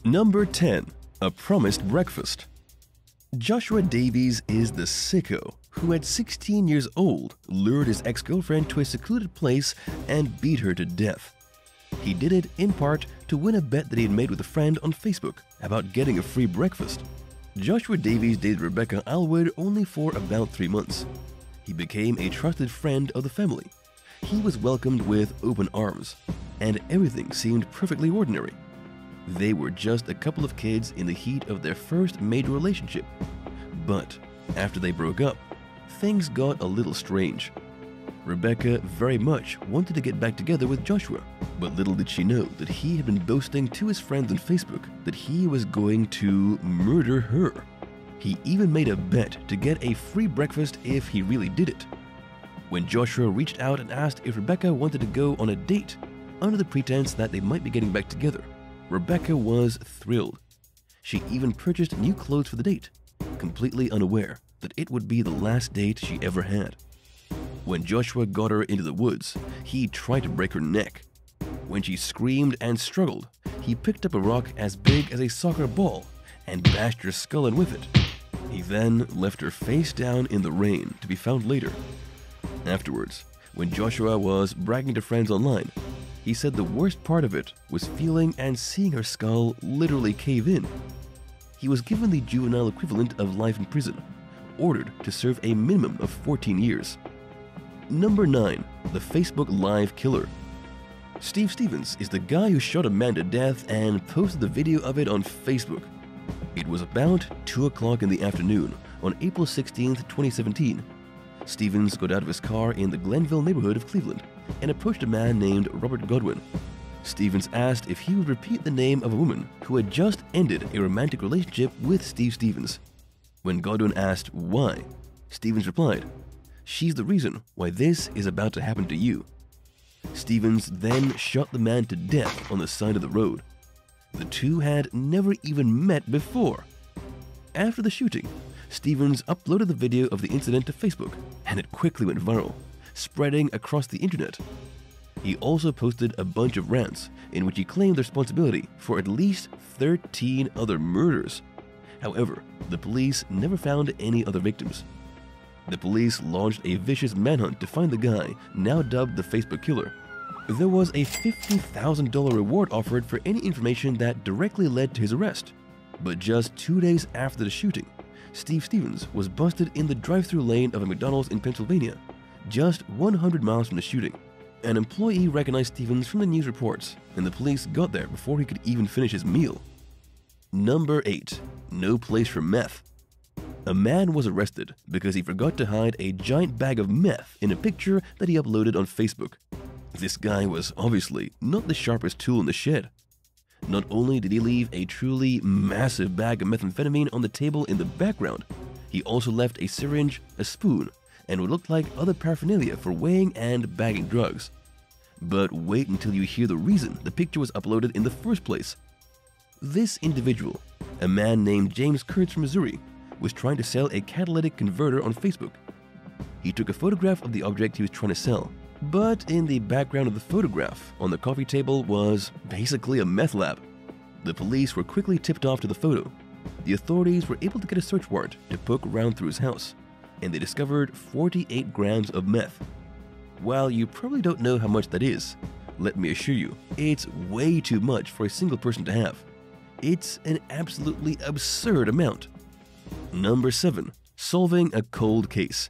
Number 10. A Promised Breakfast. Joshua Davies is the sicko who at 16 years old lured his ex-girlfriend to a secluded place and beat her to death. He did it in part to win a bet that he had made with a friend on Facebook about getting a free breakfast. Joshua Davies dated Rebecca Alwood only for about 3 months. He became a trusted friend of the family. He was welcomed with open arms, and everything seemed perfectly ordinary. They were just a couple of kids in the heat of their first major relationship. But after they broke up, things got a little strange. Rebecca very much wanted to get back together with Joshua, but little did she know that he had been boasting to his friends on Facebook that he was going to murder her. He even made a bet to get a free breakfast if he really did it. When Joshua reached out and asked if Rebecca wanted to go on a date, under the pretense that they might be getting back together, Rebecca was thrilled. She even purchased new clothes for the date, completely unaware that it would be the last date she ever had. When Joshua got her into the woods, he tried to break her neck. When she screamed and struggled, he picked up a rock as big as a soccer ball and bashed her skull in with it. He then left her face down in the rain to be found later. Afterwards, when Joshua was bragging to friends online, he said the worst part of it was feeling and seeing her skull literally cave in. He was given the juvenile equivalent of life in prison, ordered to serve a minimum of 14 years. Number 9. The Facebook Live Killer. Steve Stevens is the guy who shot a man to death and posted the video of it on Facebook. It was about 2 o'clock in the afternoon on April 16, 2017. Stevens got out of his car in the Glenville neighborhood of Cleveland and approached a man named Robert Godwin. Stevens asked if he would repeat the name of a woman who had just ended a romantic relationship with Steve Stevens. When Godwin asked why, Stevens replied, "She's the reason why this is about to happen to you." Stevens then shot the man to death on the side of the road. The two had never even met before. After the shooting, Stevens uploaded the video of the incident to Facebook, and it quickly went viral, spreading across the internet. He also posted a bunch of rants in which he claimed responsibility for at least 13 other murders. However, the police never found any other victims. The police launched a vicious manhunt to find the guy, now dubbed the Facebook Killer. There was a $50,000 reward offered for any information that directly led to his arrest. But just 2 days after the shooting, Steve Stevens was busted in the drive-thru lane of a McDonald's in Pennsylvania, just 100 miles from the shooting. An employee recognized Stevens from the news reports, and the police got there before he could even finish his meal. Number 8. No place for meth. A man was arrested because he forgot to hide a giant bag of meth in a picture that he uploaded on Facebook. This guy was obviously not the sharpest tool in the shed. Not only did he leave a truly massive bag of methamphetamine on the table in the background, he also left a syringe, a spoon, and what looked like other paraphernalia for weighing and bagging drugs. But wait until you hear the reason the picture was uploaded in the first place. This individual, a man named James Kurtz from Missouri, was trying to sell a catalytic converter on Facebook. He took a photograph of the object he was trying to sell, but in the background of the photograph on the coffee table was basically a meth lab. The police were quickly tipped off to the photo. The authorities were able to get a search warrant to poke around through his house, and they discovered 48 grams of meth. While you probably don't know how much that is, let me assure you, it's way too much for a single person to have. It's an absolutely absurd amount. Number 7. Solving a cold case.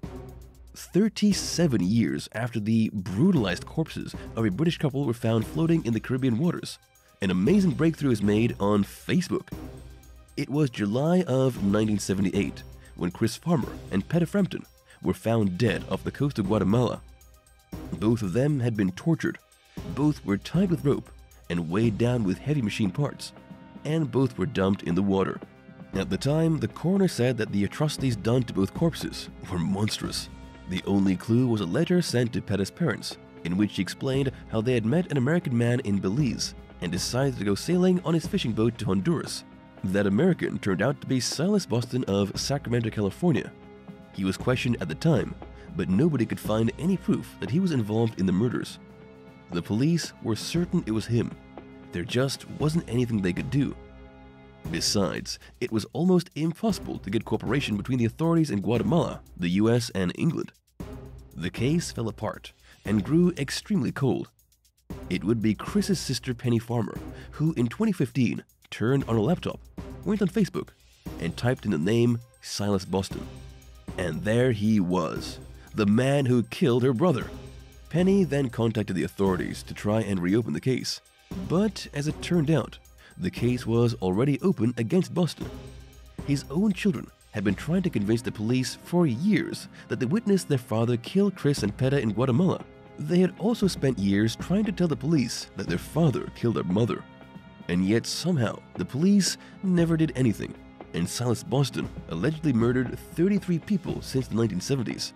37 years after the brutalized corpses of a British couple were found floating in the Caribbean waters, an amazing breakthrough is made on Facebook. It was July of 1978 when Chris Farmer and Petta Frampton were found dead off the coast of Guatemala. Both of them had been tortured, both were tied with rope and weighed down with heavy machine parts, and both were dumped in the water. At the time, the coroner said that the atrocities done to both corpses were monstrous. The only clue was a letter sent to Petta's parents, in which she explained how they had met an American man in Belize and decided to go sailing on his fishing boat to Honduras. That American turned out to be Silas Boston of Sacramento, California. He was questioned at the time, but nobody could find any proof that he was involved in the murders. The police were certain it was him. There just wasn't anything they could do. Besides, it was almost impossible to get cooperation between the authorities in Guatemala, the US, and England. The case fell apart and grew extremely cold. It would be Chris's sister Penny Farmer who in 2015 turned on a laptop, went on Facebook, and typed in the name Silas Boston. And there he was, the man who killed her brother. Penny then contacted the authorities to try and reopen the case. But as it turned out, the case was already open against Boston. His own children had been trying to convince the police for years that they witnessed their father kill Chris and Peta in Guatemala. They had also spent years trying to tell the police that their father killed their mother. And yet somehow the police never did anything, and Silas Boston allegedly murdered 33 people since the 1970s.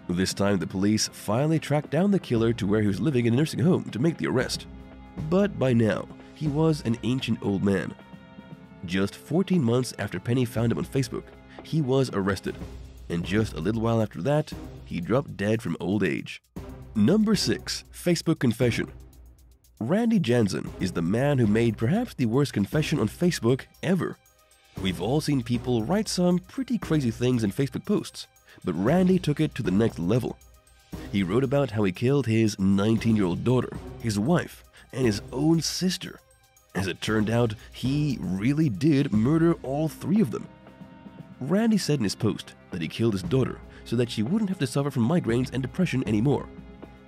This time the police finally tracked down the killer to where he was living in a nursing home to make the arrest. But by now, he was an ancient old man. Just 14 months after Penny found him on Facebook, he was arrested, and just a little while after that, he dropped dead from old age. Number 6. Facebook Confession. Randy Jansen is the man who made perhaps the worst confession on Facebook ever. We've all seen people write some pretty crazy things in Facebook posts, but Randy took it to the next level. He wrote about how he killed his 19-year-old daughter, his wife, and his own sister. As it turned out, he really did murder all 3 of them. Randy said in his post that he killed his daughter so that she wouldn't have to suffer from migraines and depression anymore.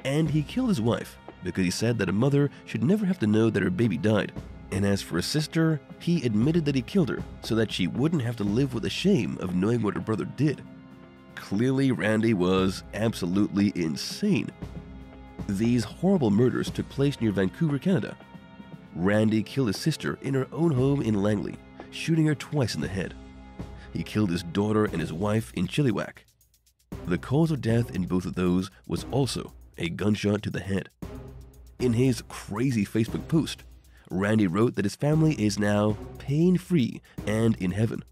And he killed his wife because he said that a mother should never have to know that her baby died. And as for his sister, he admitted that he killed her so that she wouldn't have to live with the shame of knowing what her brother did. Clearly, Randy was absolutely insane. These horrible murders took place near Vancouver, Canada. Randy killed his sister in her own home in Langley, shooting her twice in the head. He killed his daughter and his wife in Chilliwack. The cause of death in both of those was also a gunshot to the head. In his crazy Facebook post, Randy wrote that his family is now pain-free and in heaven.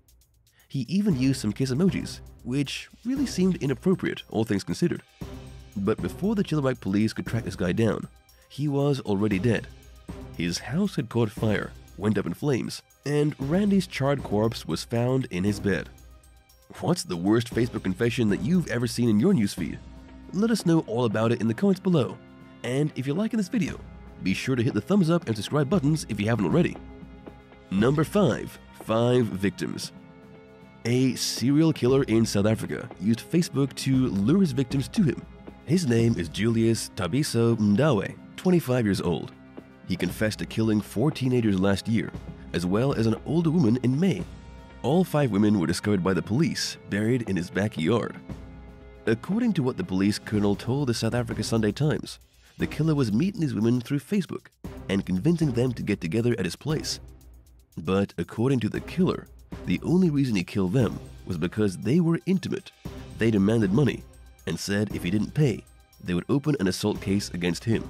He even used some kiss emojis, which really seemed inappropriate, all things considered. But before the Chilliwack police could track this guy down, he was already dead. His house had caught fire, went up in flames, and Randy's charred corpse was found in his bed. What's the worst Facebook confession that you've ever seen in your newsfeed? Let us know all about it in the comments below. And if you're liking this video, be sure to hit the thumbs up and subscribe buttons if you haven't already. Number 5. 5 victims. A serial killer in South Africa used Facebook to lure his victims to him. His name is Julius Tabiso Mdawe, 25 years old. He confessed to killing 4 teenagers last year, as well as an older woman in May. All 5 women were discovered by the police, buried in his backyard. According to what the police colonel told the South Africa Sunday Times, the killer was meeting these women through Facebook and convincing them to get together at his place. But according to the killer, the only reason he killed them was because they were intimate. They demanded money and said if he didn't pay, they would open an assault case against him.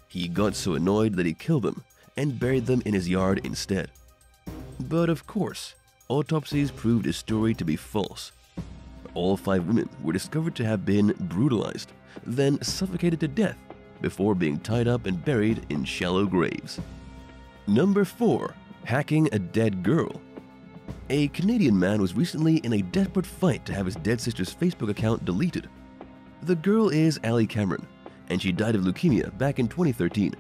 He got so annoyed that he killed them and buried them in his yard instead. But of course, autopsies proved his story to be false. All 5 women were discovered to have been brutalized, then suffocated to death before being tied up and buried in shallow graves. Number 4. Hacking a dead girl. A Canadian man was recently in a desperate fight to have his dead sister's Facebook account deleted. The girl is Allie Cameron, and she died of leukemia back in 2013.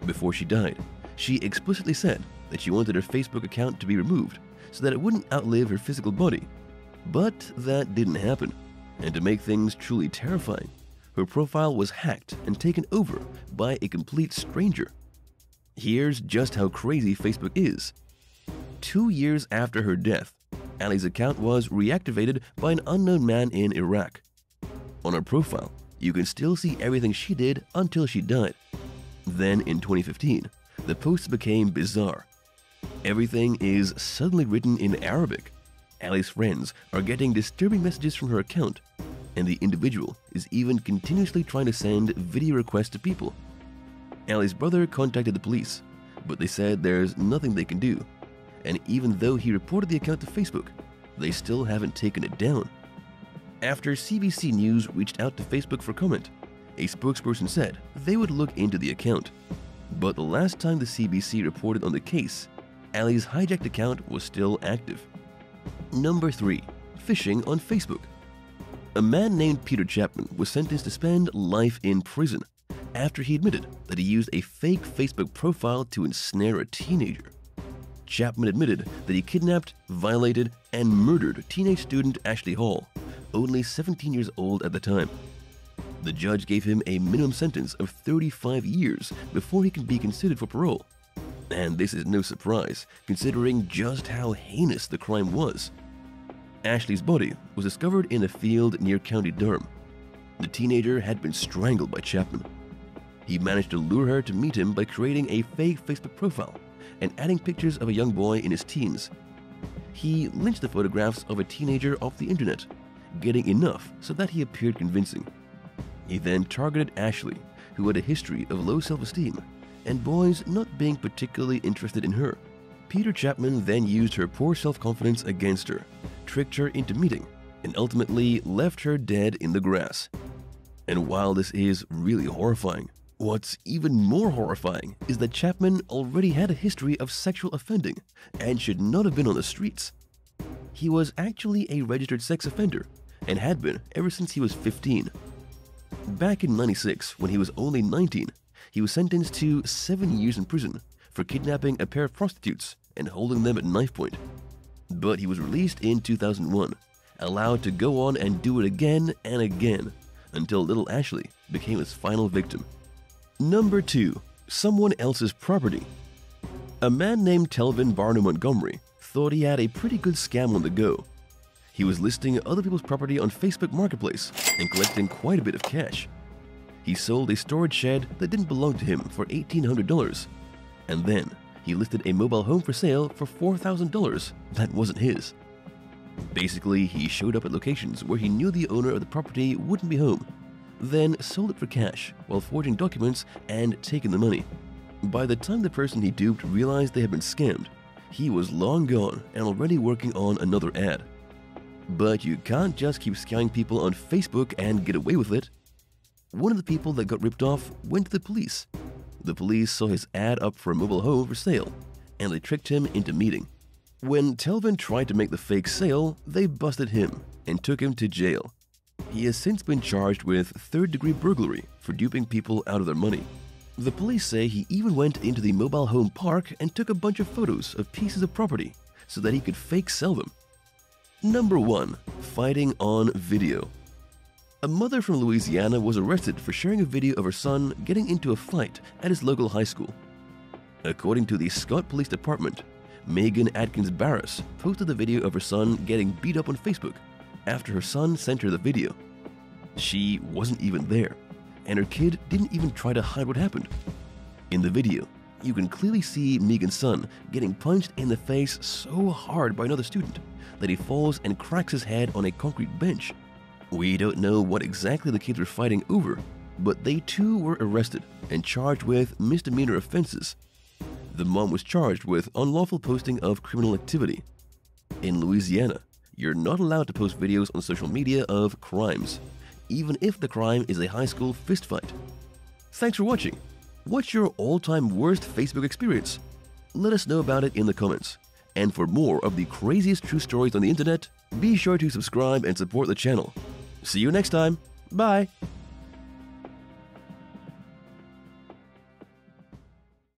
Before she died, she explicitly said that she wanted her Facebook account to be removed so that it wouldn't outlive her physical body. But that didn't happen, and to make things truly terrifying, her profile was hacked and taken over by a complete stranger. Here's just how crazy Facebook is. 2 years after her death, Allie's account was reactivated by an unknown man in Iraq. On her profile, you can still see everything she did until she died. Then in 2015, the posts became bizarre. Everything is suddenly written in Arabic. Allie's friends are getting disturbing messages from her account, and the individual is even continuously trying to send video requests to people. Allie's brother contacted the police, but they said there's nothing they can do, and even though he reported the account to Facebook, they still haven't taken it down. After CBC News reached out to Facebook for comment, a spokesperson said they would look into the account. But the last time the CBC reported on the case, Ali's hijacked account was still active. Number 3. Phishing on Facebook. A man named Peter Chapman was sentenced to spend life in prison after he admitted that he used a fake Facebook profile to ensnare a teenager. Chapman admitted that he kidnapped, violated, and murdered teenage student Ashley Hall, only 17 years old at the time. The judge gave him a minimum sentence of 35 years before he can be considered for parole. And this is no surprise, considering just how heinous the crime was. Ashley's body was discovered in a field near County Durham. The teenager had been strangled by Chapman. He managed to lure her to meet him by creating a fake Facebook profile and adding pictures of a young boy in his teens. He lynched the photographs of a teenager off the internet, getting enough so that he appeared convincing. He then targeted Ashley, who had a history of low self-esteem and boys not being particularly interested in her. Peter Chapman then used her poor self-confidence against her, tricked her into meeting, and ultimately left her dead in the grass. And while this is really horrifying, what's even more horrifying is that Chapman already had a history of sexual offending and should not have been on the streets. He was actually a registered sex offender and had been ever since he was 15. Back in '96, when he was only 19, he was sentenced to 7 years in prison for kidnapping a pair of prostitutes and holding them at knife point. But he was released in 2001, allowed to go on and do it again and again, until little Ashley became his final victim. Number 2. Someone else's property. A man named Telvin Barnum Montgomery thought he had a pretty good scam on the go. He was listing other people's property on Facebook Marketplace and collecting quite a bit of cash. He sold a storage shed that didn't belong to him for $1,800, and then he listed a mobile home for sale for $4,000 that wasn't his. Basically, he showed up at locations where he knew the owner of the property wouldn't be home, then sold it for cash while forging documents and taking the money. By the time the person he duped realized they had been scammed, he was long gone and already working on another ad. But you can't just keep scamming people on Facebook and get away with it. One of the people that got ripped off went to the police. The police saw his ad up for a mobile home for sale, and they tricked him into meeting. When Telvin tried to make the fake sale, they busted him and took him to jail. He has since been charged with third-degree burglary for duping people out of their money. The police say he even went into the mobile home park and took a bunch of photos of pieces of property so that he could fake sell them. Number 1. Fighting on video. A mother from Louisiana was arrested for sharing a video of her son getting into a fight at his local high school. According to the Scott Police Department, Megan Atkins Barris posted the video of her son getting beat up on Facebook after her son sent her the video. She wasn't even there, and her kid didn't even try to hide what happened. In the video, you can clearly see Megan's son getting punched in the face so hard by another student that he falls and cracks his head on a concrete bench. We don't know what exactly the kids were fighting over, but they too were arrested and charged with misdemeanor offenses. The mom was charged with unlawful posting of criminal activity. In Louisiana, you're not allowed to post videos on social media of crimes, even if the crime is a high school fistfight. Thanks for watching. What's your all-time worst Facebook experience? Let us know about it in the comments. And for more of the craziest true stories on the internet, be sure to subscribe and support the channel. See you next time. Bye!